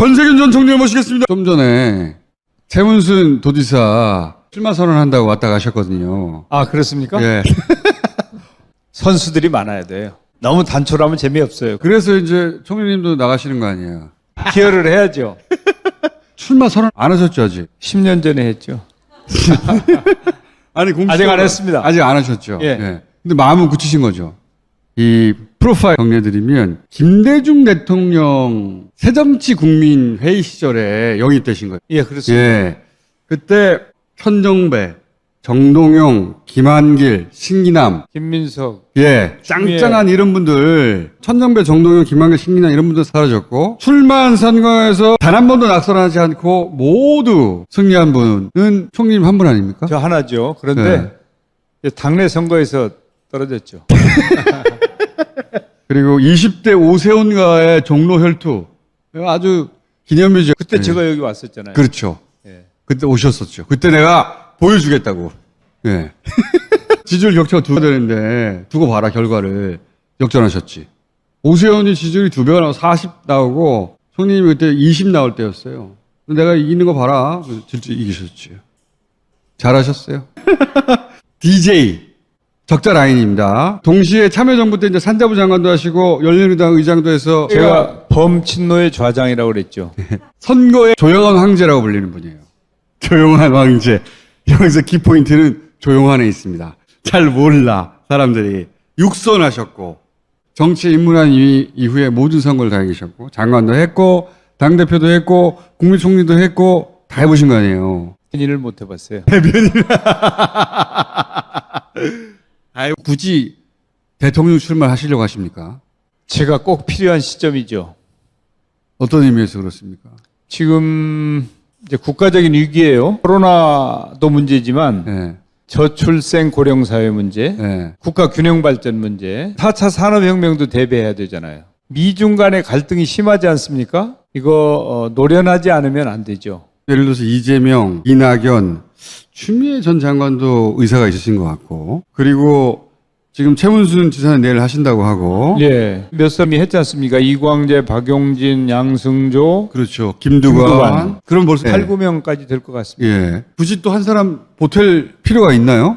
전세균 전 총리를 모시겠습니다. 좀 전에 최문순 도지사 출마 선언한다고 왔다 가셨거든요. 아, 그렇습니까? 예. 선수들이 많아야 돼요. 너무 단촐하면 재미없어요. 그래서 이제 총리님도 나가시는 거 아니에요. 기여를 해야죠. 출마 선언 안 하셨죠, 아직? 10년 전에 했죠. 아니, 아직 안 했습니다. 아직 안 하셨죠. 예. 근데 마음은 굳히신 거죠. 이 프로파일 정리해드리면 김대중 대통령 새정치국민회의 시절에 영입되신 거예요. 예, 그렇습니다. 예. 그때 천정배, 정동영, 김한길, 신기남, 김민석, 예, 짱짱한 이런 분들, 천정배, 정동영, 김한길, 신기남 이런 분들 사라졌고, 출마한 선거에서 단 한 번도 낙선하지 않고 모두 승리한 분은 총리님 한 분 아닙니까? 저 하나죠. 그런데 당내 선거에서 떨어졌죠. 그리고 20대 오세훈과의 종로 혈투. 아주 기념이죠. 그때 제가 여기 왔었잖아요. 그렇죠. 예. 그때 오셨었죠. 그때 내가 보여주겠다고. 예. 지지율 격차가 2배 되는데 두고 봐라 결과를. 역전하셨지. 오세훈이 지지율이 2배가 나오고 40 나오고 총리님이 그때 20 나올 때였어요. 내가 이기는 거 봐라. 실제 이기셨지. 잘하셨어요. DJ 적자 라인입니다. 동시에 참여정부 때 이제 산자부 장관도 하시고 열린우리당 의장도 해서 제가 범친노의 좌장이라고 그랬죠. 선거의 조용한 황제라고 불리는 분이에요. 조용한 황제. 여기서 키포인트는 조용한에 있습니다. 잘 몰라 사람들이. 육선하셨고 정치에 입문한 이후에 모든 선거를 다 이기셨고 장관도 했고 당대표도 했고 국무총리도 했고 다 해보신 거 아니에요. 일을 못 해봤어요. 아유, 굳이 대통령 출마하시려고 하십니까? 제가 꼭 필요한 시점이죠. 어떤 의미에서 그렇습니까? 지금 이제 국가적인 위기예요. 코로나도 문제지만 네. 저출생 고령 사회 문제, 네. 국가 균형 발전 문제, 4차 산업혁명도 대비해야 되잖아요. 미중 간의 갈등이 심하지 않습니까? 이거 노련하지 않으면 안 되죠. 예를 들어서 이재명, 이낙연, 추미애 전 장관도 의사가 있으신 것 같고, 그리고 지금 최문순 지사는 내일 하신다고 하고, 예, 몇 사람이 했지 않습니까? 이광재, 박용진, 양승조, 그렇죠. 김두관. 그럼 벌써 8, 9명까지 될 것 같습니다. 예. 굳이 또 한 사람 보탤 필요가 있나요?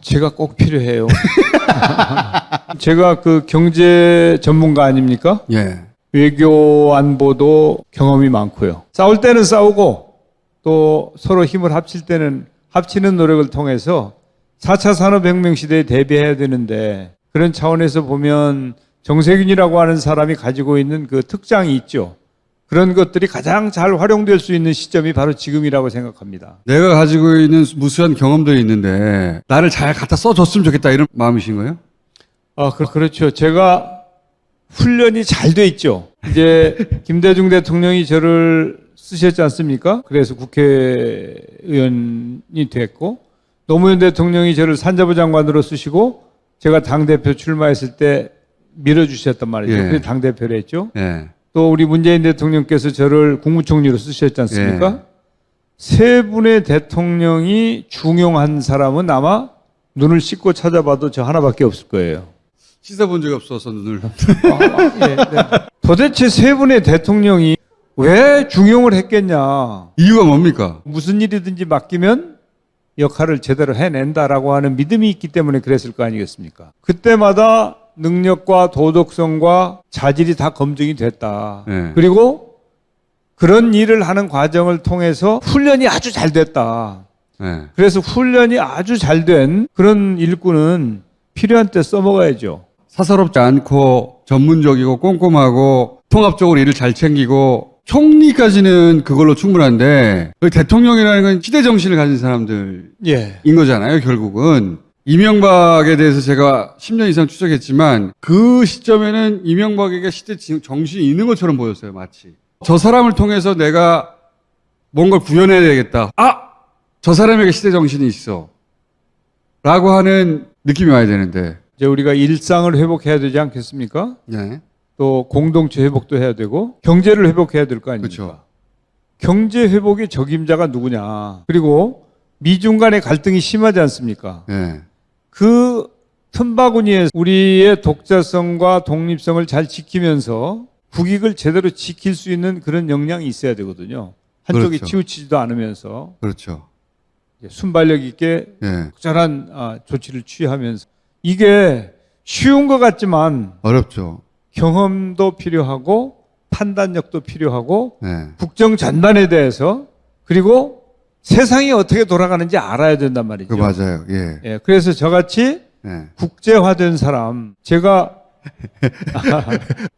제가 꼭 필요해요. 제가 그 경제 전문가 아닙니까? 예. 외교 안보도 경험이 많고요. 싸울 때는 싸우고 또 서로 힘을 합칠 때는 합치는 노력을 통해서 4차 산업혁명 시대에 대비해야 되는데 그런 차원에서 보면 정세균이라고 하는 사람이 가지고 있는 그 특장이 있죠. 그런 것들이 가장 잘 활용될 수 있는 시점이 바로 지금이라고 생각합니다. 내가 가지고 있는 무수한 경험들이 있는데 나를 잘 갖다 써줬으면 좋겠다 이런 마음이신 거예요? 그렇죠. 제가 훈련이 잘 돼 있죠. 이제 김대중 대통령이 저를 쓰셨지 않습니까? 그래서 국회의원이 됐고 노무현 대통령이 저를 산자부 장관으로 쓰시고 제가 당대표 출마했을 때 밀어주셨단 말이죠. 예. 그래서 당대표를 했죠. 예. 또 우리 문재인 대통령께서 저를 국무총리로 쓰셨지 않습니까? 예. 세 분의 대통령이 중용한 사람은 아마 눈을 씻고 찾아봐도 저 하나밖에 없을 거예요. 씻어본 적이 없어서 눈을. 네. 도대체 세 분의 대통령이 왜 중용을 했겠냐? 이유가 뭡니까? 무슨 일이든지 맡기면 역할을 제대로 해낸다라고 하는 믿음이 있기 때문에 그랬을 거 아니겠습니까? 그때마다 능력과 도덕성과 자질이 다 검증이 됐다. 네. 그리고 그런 일을 하는 과정을 통해서 훈련이 아주 잘 됐다. 네. 그래서 훈련이 아주 잘 된 그런 일꾼은 필요한 때 써먹어야죠. 사사롭지 않고 전문적이고 꼼꼼하고 통합적으로 일을 잘 챙기고 총리까지는 그걸로 충분한데 대통령이라는 건 시대 정신을 가진 사람들인 예. 거잖아요. 결국은 이명박에 대해서 제가 10년 이상 추적했지만 그 시점에는 이명박에게 시대 정신이 있는 것처럼 보였어요. 마치 저 사람을 통해서 내가 뭔가 구현해야 되겠다. 저 사람에게 시대 정신이 있어 라고 하는 느낌이 와야 되는데 이제 우리가 일상을 회복해야 되지 않겠습니까? 네. 또 공동체 회복도 해야 되고 경제를 회복해야 될 거 아닙니까? 그렇죠. 경제 회복의 적임자가 누구냐? 그리고 미중 간의 갈등이 심하지 않습니까? 네. 그 틈바구니에 우리의 독자성과 독립성을 잘 지키면서 국익을 제대로 지킬 수 있는 그런 역량이 있어야 되거든요. 한쪽이 그렇죠. 치우치지도 않으면서 그렇죠. 순발력 있게 예. 적절한 조치를 취하면서 이게 쉬운 것 같지만 어렵죠. 경험도 필요하고 판단력도 필요하고 예. 국정 전반에 대해서 그리고 세상이 어떻게 돌아가는지 알아야 된단 말이죠. 그 맞아요. 예. 예, 그래서 저같이 예. 국제화된 사람, 제가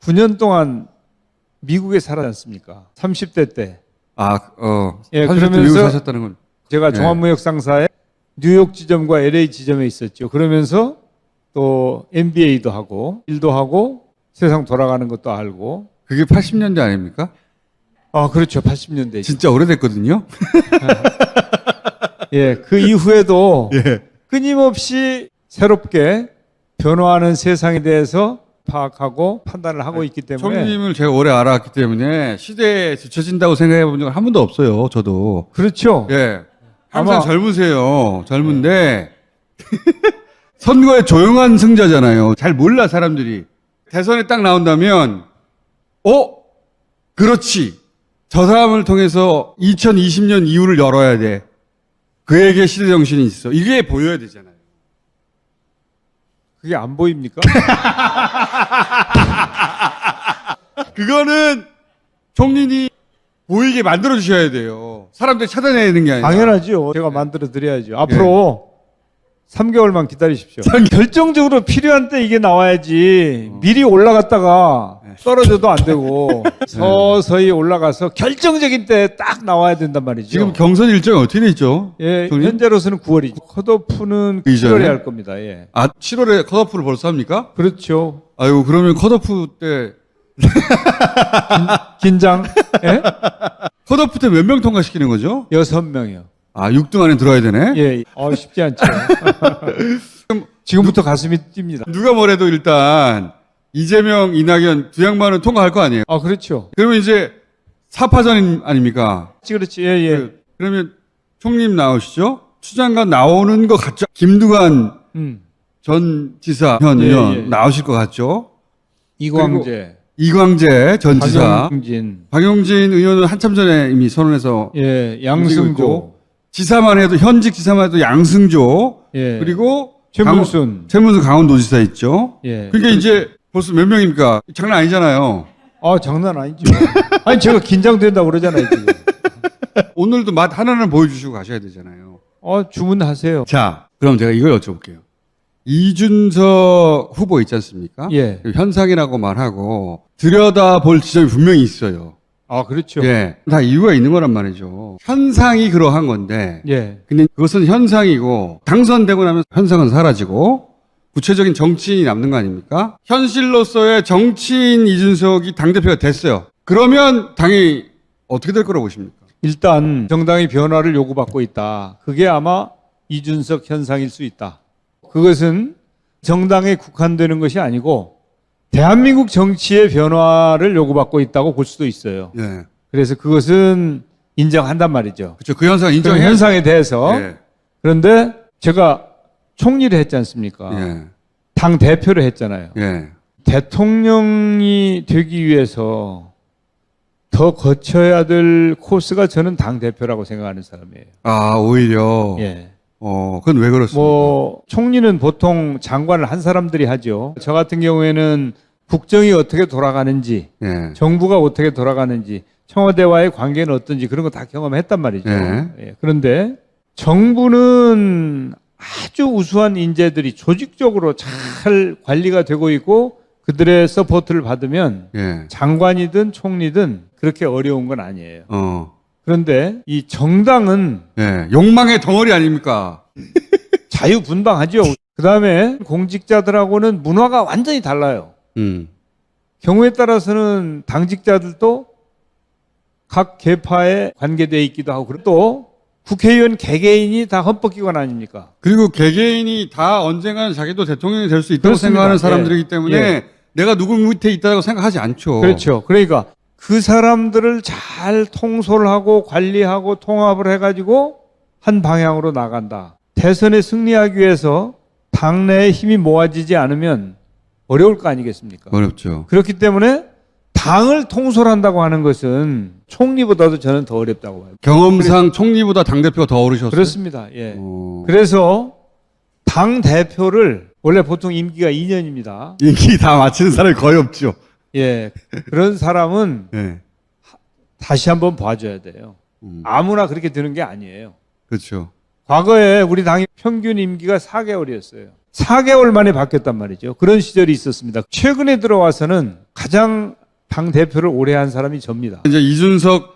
9년 동안 미국에 살았지 않습니까? 30대 때. 예, 30대 그러면서 미국 사셨다는 건. 제가 네. 종합무역상사에 뉴욕 지점과 LA 지점에 있었죠. 그러면서 또 MBA도 하고 일도 하고 세상 돌아가는 것도 알고. 그게 80년대 아닙니까? 그렇죠. 80년대. 진짜 오래됐거든요. 예, 그 이후에도 예. 끊임없이 새롭게 변화하는 세상에 대해서 파악하고 판단을 하고 있기 때문에 총리님을 제가 오래 알아왔기 때문에 시대에 뒤처진다고 생각해 본 적은 한 번도 없어요. 저도. 그렇죠. 예. 항상 아마- 젊으세요. 젊은데 선거에 조용한 승자잖아요. 잘 몰라 사람들이. 대선에 딱 나온다면 그렇지. 저 사람을 통해서 2020년 이후를 열어야 돼. 그에게 시대 정신이 있어. 이게 보여야 되잖아요. 그게 안 보입니까? 그거는 총리님 보이게 만들어 주셔야 돼요. 사람들이 찾아내는 게 아니라. 당연하죠. 제가 만들어 드려야죠. 앞으로 3개월만 기다리십시오. 결정적으로 필요한 때 이게 나와야지. 미리 올라갔다가 떨어져도 안 되고 서서히 올라가서 결정적인 때 딱 나와야 된단 말이죠. 지금 경선 일정이 어떻게 돼 있죠? 예, 총리? 현재로서는 9월이죠. 컷오프는 이전에? 7월에 할 겁니다. 예. 7월에 컷오프를 벌써 합니까? 그렇죠. 아유, 그러면 컷오프 때, 긴장. 예? 컷오프 때 몇 명 통과시키는 거죠? 6명이요. 6등 안에 들어야 되네? 예. 쉽지 않죠. 지금부터 가슴이 뜁니다. 누가 뭐래도 일단, 이재명, 이낙연 두 양반은 통과할 거 아니에요? 그렇죠. 그러면 이제 4파전 아닙니까? 그렇지. 예, 예. 그러면 총님 나오시죠? 추장관 나오는 거 같죠? 김두관 전 지사, 현 예, 의원 예. 나오실 것 같죠? 이광재, 이광재 전 지사. 박용진, 박용진 의원은 한참 전에 이미 선언해서 예, 움직이고 양승조, 있고, 지사만 해도 현직 지사만 해도 양승조 예, 그리고 최문순, 최문순 강원도지사 있죠. 예. 그러니까 이제 벌써 몇 명입니까? 장난 아니잖아요. 장난 아니죠. 아니 제가 긴장된다고 그러잖아요 지금. 오늘도 맛 하나는 보여주시고 가셔야 되잖아요. 주문하세요. 자, 그럼 제가 이걸 여쭤볼게요. 이준석 후보 있지 않습니까? 예. 현상이라고 말하고 들여다볼 지점이 분명히 있어요. 그렇죠. 예, 다 이유가 있는 거란 말이죠. 현상이 그러한 건데, 예, 근데 그것은 현상이고 당선되고 나면 현상은 사라지고 구체적인 정치인이 남는 거 아닙니까? 현실로서의 정치인 이준석이 당대표가 됐어요. 그러면 당이 어떻게 될 거라고 보십니까? 일단 정당이 변화를 요구받고 있다. 그게 아마 이준석 현상일 수 있다. 그것은 정당에 국한되는 것이 아니고 대한민국 정치의 변화를 요구받고 있다고 볼 수도 있어요. 예. 그래서 그것은 인정한단 말이죠. 그렇죠. 그 현상 그런 인정해. 현상에 대해서. 예. 그런데 제가 총리를 했지 않습니까? 예. 당 대표를 했잖아요. 예. 대통령이 되기 위해서 더 거쳐야 될 코스가 저는 당 대표라고 생각하는 사람이에요. 오히려. 예. 그건 왜 그렇습니까? 총리는 보통 장관을 한 사람들이 하죠. 저 같은 경우에는 국정이 어떻게 돌아가는지, 예. 정부가 어떻게 돌아가는지, 청와대와의 관계는 어떤지 그런 거 다 경험했단 말이죠. 예. 예. 그런데 정부는 아주 우수한 인재들이 조직적으로 잘 관리가 되고 있고 그들의 서포트를 받으면 예. 장관이든 총리든 그렇게 어려운 건 아니에요. 그런데 이 정당은 예. 욕망의 덩어리 아닙니까? 자유분방하죠. 그 다음에 공직자들하고는 문화가 완전히 달라요. 경우에 따라서는 당직자들도 각 계파에 관계되어 있기도 하고 그리고 또 국회의원 개개인이 다 헌법기관 아닙니까? 그리고 개개인이 다 언젠가는 자기도 대통령이 될 수 있다고 그렇습니다. 생각하는 사람들이기 때문에 예. 내가 누구 밑에 있다고 생각하지 않죠. 그렇죠. 그러니까 그 사람들을 잘 통솔 하고 관리하고 통합을 해가지고 한 방향으로 나간다. 대선에 승리하기 위해서 당내에 힘이 모아지지 않으면 어려울 거 아니겠습니까? 어렵죠. 그렇기 때문에 당을 통솔한다고 하는 것은 총리보다도 저는 더 어렵다고 봐요. 경험상 총리보다 당대표가 더 어르셨어요? 그렇습니다. 예. 어. 그래서 당 대표를 원래 보통 임기가 2년입니다. 인기 다 마치는 사람이 거의 없죠. 예. 그런 사람은 네. 다시 한번 봐줘야 돼요. 음. 아무나 그렇게 되는 게 아니에요. 그렇죠. 과거에 우리 당의 평균 임기가 4개월이었어요. 4개월 만에 바뀌었단 말이죠. 그런 시절이 있었습니다. 최근에 들어와서는 가장 당 대표를 오래 한 사람이 접니다. 이제 이준석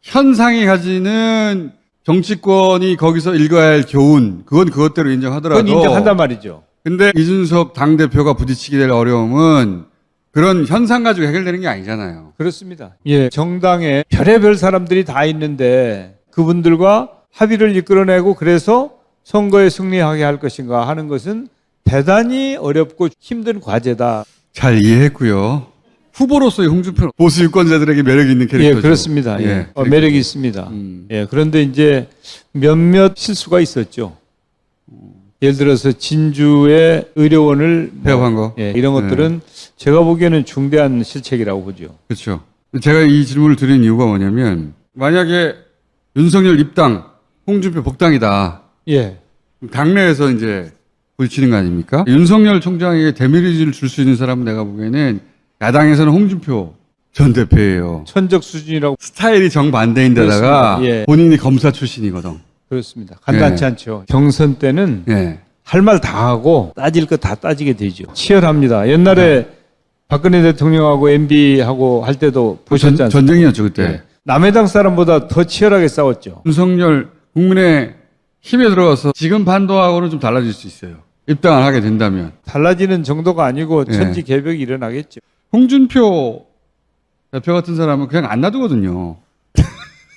현상이 가지는 정치권이 거기서 읽어야 할 교훈, 그건 그것대로 인정하더라도. 그건 인정한단 말이죠. 근데 이준석 당대표가 부딪히게 될 어려움은 그런 현상 가지고 해결되는 게 아니잖아요. 그렇습니다. 예, 정당에 별의별 사람들이 다 있는데 그분들과 합의를 이끌어내고 그래서 선거에 승리하게 할 것인가 하는 것은 대단히 어렵고 힘든 과제다. 잘 이해했고요. 후보로서의 홍준표 보수 유권자들에게 매력이 있는 캐릭터죠. 예, 그렇습니다. 예, 매력이 있습니다. 예, 그런데 이제 몇몇 실수가 있었죠. 예를 들어서 진주의 의료원을 폐업한 거. 예, 이런 것들은 제가 보기에는 중대한 실책이라고 보죠. 그렇죠. 제가 이 질문을 드린 이유가 뭐냐면 만약에 윤석열 입당, 홍준표 복당이다. 예, 당내에서 이제 부딪히는 거 아닙니까? 윤석열 총장에게 데미지를 줄 수 있는 사람은 내가 보기에는 야당에서는 홍준표 전 대표예요. 천적 수준이라고 스타일이 정반대인데다가 그렇습니다. 예. 본인이 검사 출신이거든. 그렇습니다. 간단치 않죠. 경선 때는 예. 할 말 다 하고 따질 거 다 따지게 되죠. 치열합니다. 옛날에 박근혜 대통령하고 MB하고 할 때도 보셨지 않습니까? 전쟁이었죠 그때. 예. 남의 당 사람보다 더 치열하게 싸웠죠. 윤석열 국민의 힘에 들어가서 지금 반도하고는 좀 달라질 수 있어요. 입당을 하게 된다면. 달라지는 정도가 아니고 예. 천지개벽이 일어나겠죠. 홍준표 대표 같은 사람은 그냥 안 놔두거든요.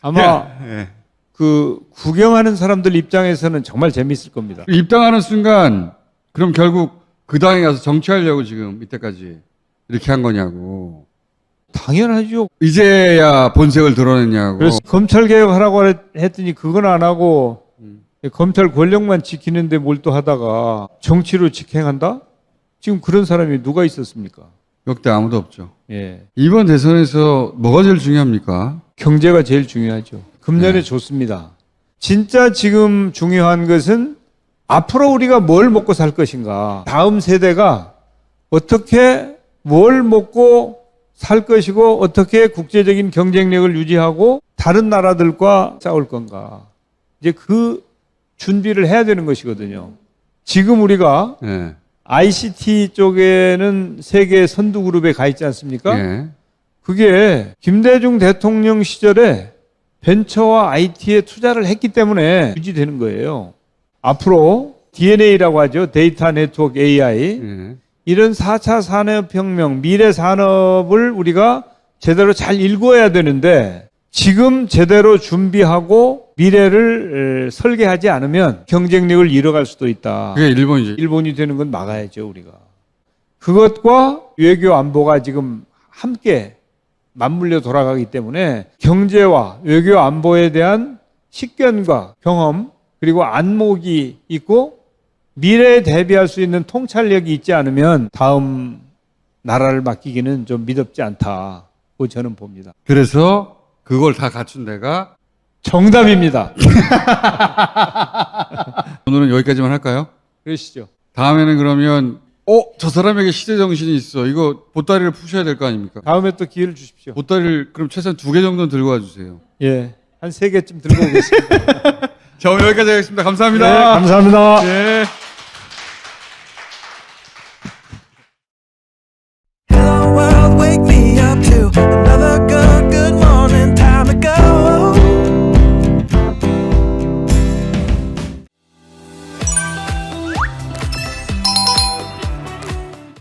아마 예. 그 구경하는 사람들 입장에서는 정말 재미있을 겁니다. 입당하는 순간 그럼 결국 그 당에 가서 정치하려고 지금 이때까지 이렇게 한 거냐고. 당연하죠. 이제야 본색을 드러냈냐고. 그래서 검찰 개혁하라고 했더니 그건 안 하고 검찰 권력만 지키는데 몰두하다가 정치로 직행한다? 지금 그런 사람이 누가 있었습니까? 역대 아무도 없죠. 예. 이번 대선에서 뭐가 제일 중요합니까? 경제가 제일 중요하죠. 금년에 좋습니다. 진짜 지금 중요한 것은 앞으로 우리가 뭘 먹고 살 것인가. 다음 세대가 어떻게 뭘 먹고 살 것이고 어떻게 국제적인 경쟁력을 유지하고 다른 나라들과 싸울 건가. 이제 그 준비를 해야 되는 것이거든요. 지금 우리가 예. ICT 쪽에는 세계 선두 그룹에 가 있지 않습니까? 예. 그게 김대중 대통령 시절에 벤처와 IT에 투자를 했기 때문에 유지되는 거예요. 앞으로 DNA라고 하죠. 데이터 네트워크 AI. 예. 이런 4차 산업혁명, 미래 산업을 우리가 제대로 잘 일구어야 되는데 지금 제대로 준비하고 미래를 설계하지 않으면 경쟁력을 잃어갈 수도 있다. 그게 일본이죠. 일본이 되는 건 막아야죠, 우리가. 그것과 외교 안보가 지금 함께 맞물려 돌아가기 때문에 경제와 외교 안보에 대한 식견과 경험 그리고 안목이 있고 미래에 대비할 수 있는 통찰력이 있지 않으면 다음 나라를 맡기기는 좀 미덥지 않다고 저는 봅니다. 그래서 그걸 다 갖춘 데가 정답입니다. 오늘은 여기까지만 할까요? 그러시죠. 다음에는 그러면 저 사람에게 시대 정신이 있어. 이거 보따리를 푸셔야 될 거 아닙니까? 다음에 또 기회를 주십시오. 보따리를 그럼 최소한 2개 정도는 들고 와주세요. 예, 한 3개쯤 들고 오겠습니다. 자, 오늘 여기까지 하겠습니다. 감사합니다. 네, 감사합니다. 네.